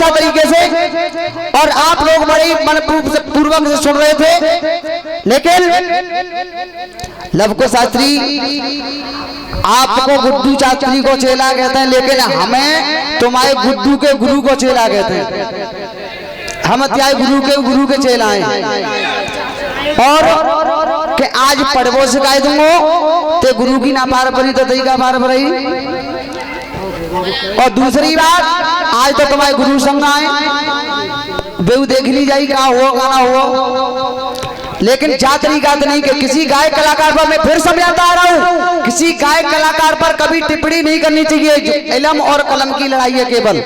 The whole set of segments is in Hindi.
बढ़िया तरीके से और आप लोग बड़े ही मनपूर्वक से सुन रहे थे। लेकिन लवकुश शास्त्री आपको गुड्डू शास्त्री को चेला कहते हैं, लेकिन हमें तुम्हारे गुड्डू के गुरु को चेला कहते हैं। हम त्याग गुरु के चेला हैं और कि आज पढ़वो सिखाई दूंगो ते गुरु की ना पार पड़ी तो तई का पार पड़ी। और दूसरी बात, आज तो तुम्हारे गुरु संग आए बेऊ देख ली जाई क्या हुआ गाना हुआ, लेकिन जा तरीका नहीं कि किसी गायक कलाकार पर, मैं फिर समझाता आ रहा हूँ, किसी गायक कलाकार पर कभी टिप्पणी नहीं करनी चाहिए। इल्म और कलम की लड़ाई है, केवल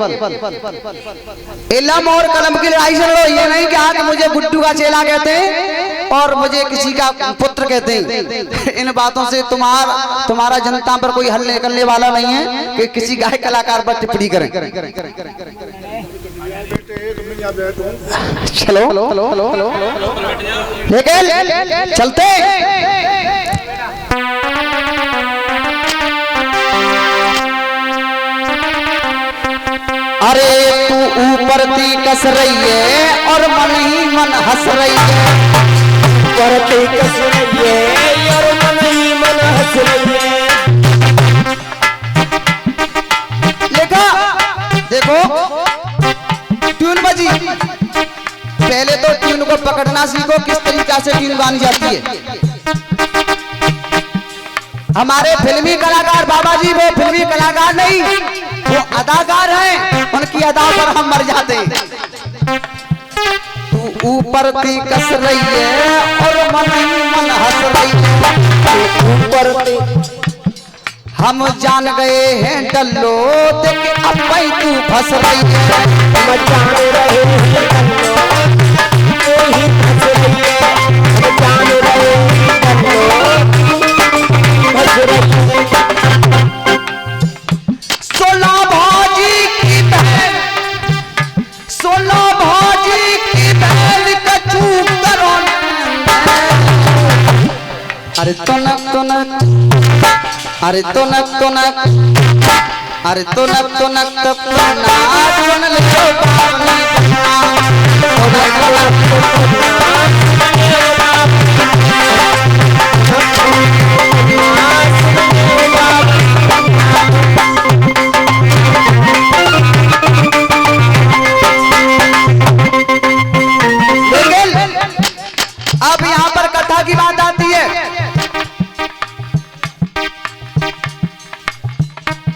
इल्म और कलम की लड़ाई से लड़ो। ये नहीं कि आज मुझे गुड्डू का चेला कहते हैं और मुझे किसी का पुत्र कहते हैं। इन बातों से तुम्हारा जनता पर कोई हल निकलने वाला नहीं है कि किसी गायक कलाकार पर टिप्पणी करें। चलो लेकिन चलते अरे तू ऊपर ती कस रही है और मन ही मन हंस रही है, ऊपर ती कस रही है और मन ही मन हंस रही है। लेखा देखो ट्यून बजी, पहले तो ट्यून को पकड़ना सीखो, किस तरीका से ट्यून गानी जाती है। हमारे फिल्मी कलाकार बाबा जी वो फिल्मी कलाकार नहीं, वो अदाकार हैं, उनकी अदा पर हम मर जाते हैं। तू ऊपर थी कस रही है और मन ही मन हंस रही है, ऊपर हम जान गए हैं डल्लो देख अब भाई तू फंस रही है, हम जान रहे हैं डल्लो तू ही फंस रही है, हम जान रहे हैं डल्लो फंस रही है। सोलह भाजी की बहन, सोलह भाजी की बहन कचू करो, अरे तनक तनक, अरे तनक तनक, अरे तनक तनक तपना सुन ले पावनी अब यहाँ पर कथा की बात आती है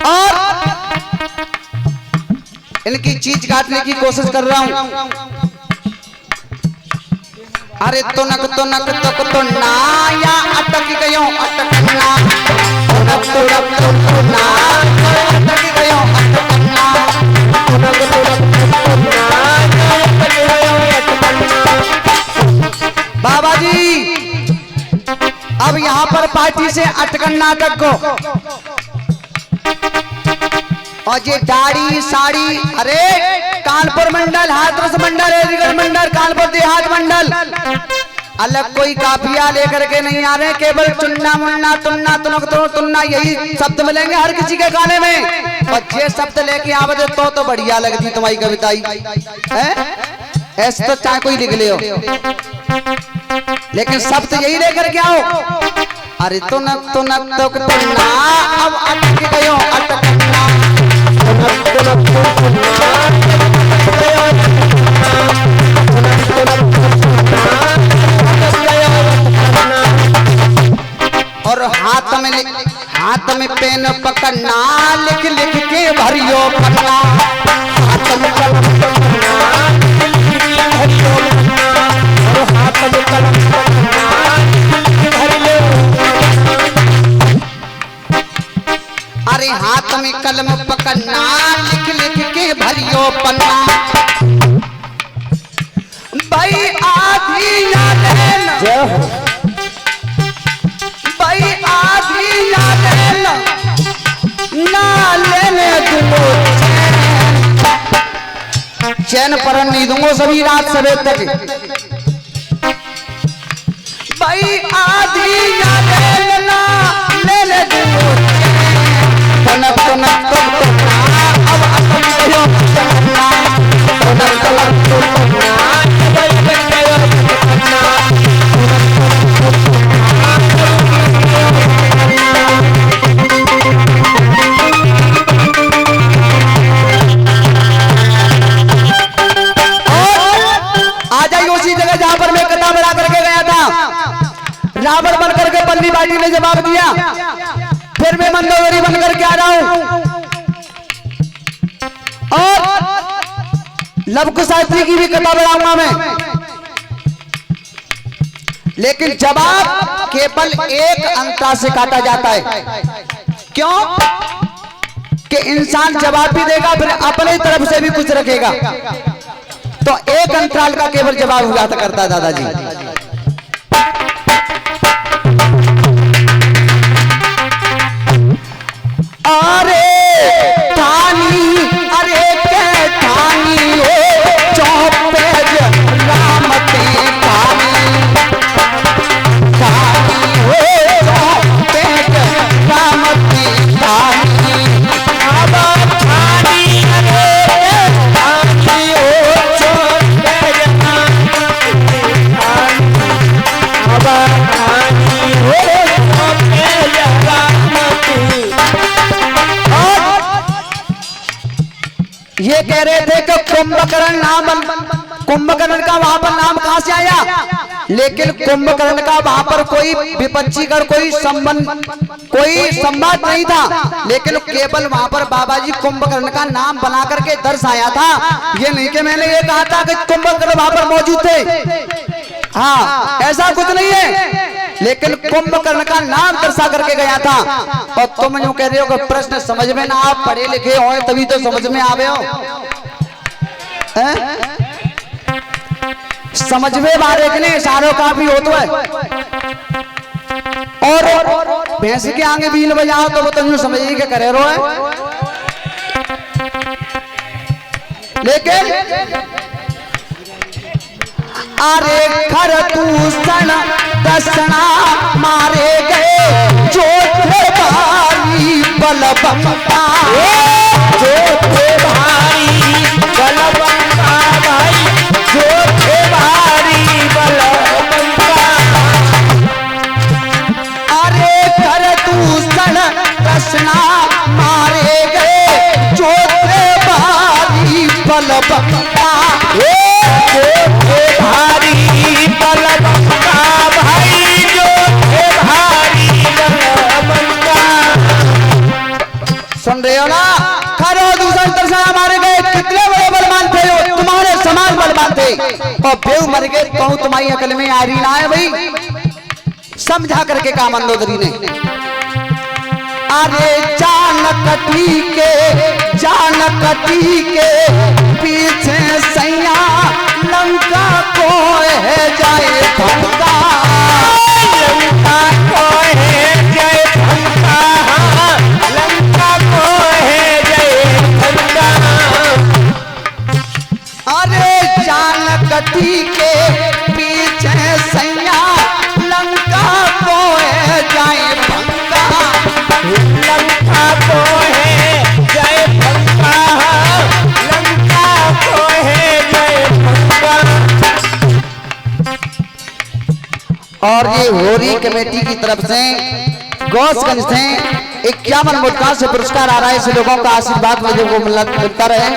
और इनकी चीज काटने की कोशिश कर रहा हूं। अरे तुनक तुनक तक तो ना या अटक गयो अटकना, तुनक तुनक तक तो ना अटक गयो अटकना, तुनक तुनक तक तो ना अटक गयो अटकना। बाबा जी अब यहाँ पर पार्टी से अटकन नाटक को और ये दाढ़ी साड़ी, अरे कानपुर मंडल, हाथरस मंडल, एरीगढ़ मंडल, कानपुर देहात मंडल, अलग कोई काफिया लेकर के नहीं आ रहे, केवल चुन्ना मुन्ना तुन्ना तुनक तुन्ना यही शब्द मिलेंगे हर किसी के गाने में। और ये शब्द लेके आवत तो बढ़िया लगती तुम्हारी कविता है, ऐसे तो चाहे कोई लिख ले हो, लेकिन शब्द यही लेकर के आओ। अरे तुनक तुनक तुक तुन्ना अब अटक गयो अटकना, तुनक तुनक तुक तुन्ना अटक गयो अटकना, अटक गयो अटकना। और हाथ में पेन पकड़ना, लिख लिख के भरियो पन्ना, हाथ में कलम पकड़ना, लिख लिख के भरियो पन्ना, और हाथ में कलम पकड़ना भरियो। अरे हाथ में कलम पकड़ना, लिख लिख के भरियो पन्ना, भाई आधी ना लेना, भाई आधी ना लेना, ना लेने दूंगो चैन पर नहीं दूंगो सभी रात सवेर तक, भाई आधी ना लेना लेने दूंगो तनक तनक तनक अब अटक गयो अटकना, जवाब दिया, फिर मैं मंदोदरी बन करके आ रहा हूं और लव कुश शास्त्री की भी कथा बढ़ाऊंगा मैं। लेकिन जवाब केवल एक अंतरा से काटा जाता है। क्यों? कि इंसान जवाब भी देगा फिर अपने तरफ से भी कुछ रखेगा, तो एक अंतराल का केवल जवाब हुआ करता है दादाजी। अरे ठानी, अरे के ठानी हो चौपे राम ते ठानी, ठानी हो चौपे राम ते ठानी, अब ठानी अरे ठानी हो चौपे राम ते ठानी, अब ठानी हो चौपे राम ते। ये कह रहे थे कि कुंभकर्ण का वहां पर नाम कहां से आया, लेकिन कुंभकर्ण का वहां पर कोई विपक्षीगण कोई संवाद नहीं था, लेकिन केवल वहां पर बाबा जी कुंभकर्ण का नाम बना करके दर्शाया था। ये नहीं कि मैंने ये कहा था कि कुंभकर्ण वहां पर मौजूद थे, हाँ ऐसा कुछ नहीं है, लेकिन कुंभकर्ण का नाम दर्शा करके गया था। और तुम यूं कह रहे हो कि प्रश्न समझ में ना, आप पढ़े लिखे हो तभी तो समझ में आवे हो, समझ में बारे के लिए इशारों का भी हो तो है, और भैंस के आगे बील बजाओ तो वो तो यूं समझिए कि करे रो है। लेकिन अरे खर दूषण दसना मारे गए जो थे भारी बलबंता, जो थे भारी बलबंता भाई, जो थे भारी बलबंता। अरे खर दूषण दसना मारे गए जो थे भारी बलबंता, भारी बलबंता भाई, जो थे भारी बलबंता। सुन रहे हो ना? खरो दूसरा दर्शन मारे गए, कितने बड़े बलवान थे, तुम्हारे समान बलवान थे, और बेव मर गए, कहूं तुम्हारी अकल में आ रही ना है भाई, समझा करके कहा मंदोदरी ने। अरे जानकटी के पीछे सैया लंका को है जाए धमका, लंका को है जाए धमका, लंका को है जाए धमका। अरे जानकटी के पीछे सैया लंका को है जाए धमका, लंका को है जाए धमका, लंका को है जाए धमका। और ये होरी कमेटी की तरफ से गौसगंज से 51 मुद्दा से पुरस्कार आ रहा है। ऐसे लोगों का आशीर्वाद मुझे को मिलता रहे,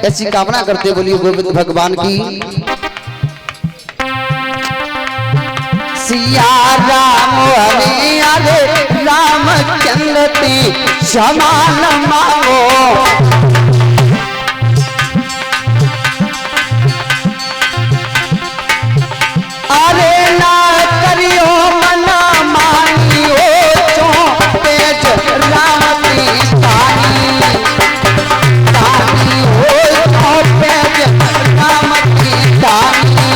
ऐसी कामना करते बोलिए गोविंद भगवान की। सिया राम हरे हरे रामचंद्र ते समान मांगो, अरे ना करियो मना मानियो चौपे राम की तानी, तानी हो चौपे राम की तानी,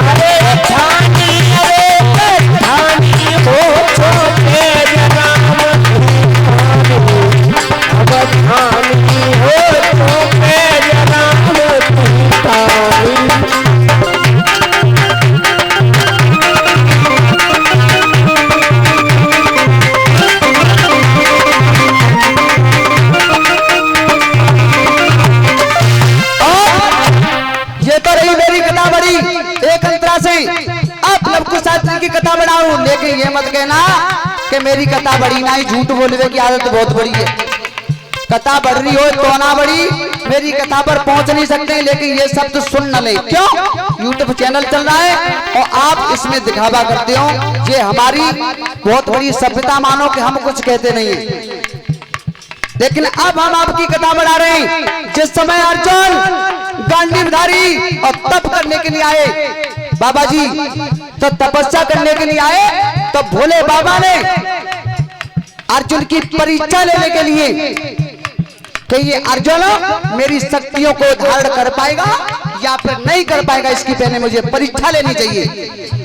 अरे ठानी अरे ठानी हो चौपे राम की तानी, अब ठानी हो चौपे राम की तानी। आप लव कुश शास्त्री की कथा बढ़ाऊं, लेकिन ये मत कहना कि मेरी कथा बड़ी ना ही, झूठ बोलने की आदत बहुत बड़ी है। कथा बढ़ रही हो तो ना बढ़ी, मेरी कथा पर पहुंच नहीं सकते, लेकिन ये सब तो सुन न ले। क्यों? यूट्यूब चैनल चल रहा है और आप इसमें दिखावा करते हो। ये हमारी बहुत बड़ी सभ्यता मानो कि हम कुछ कहते नहीं है। लेकिन अब हम आपकी कथा बढ़ा रहे हैं। जिस समय अर्जुन गांडीवधारी और तप करने के लिए आए बाबा जी, तो तपस्या करने के लिए आए तो भोले बाबा ने अर्जुन की परीक्षा लेने के लिए कि ये अर्जुन मेरी शक्तियों को धारण कर पाएगा या फिर नहीं कर पाएगा, इसकी पहले मुझे परीक्षा लेनी चाहिए।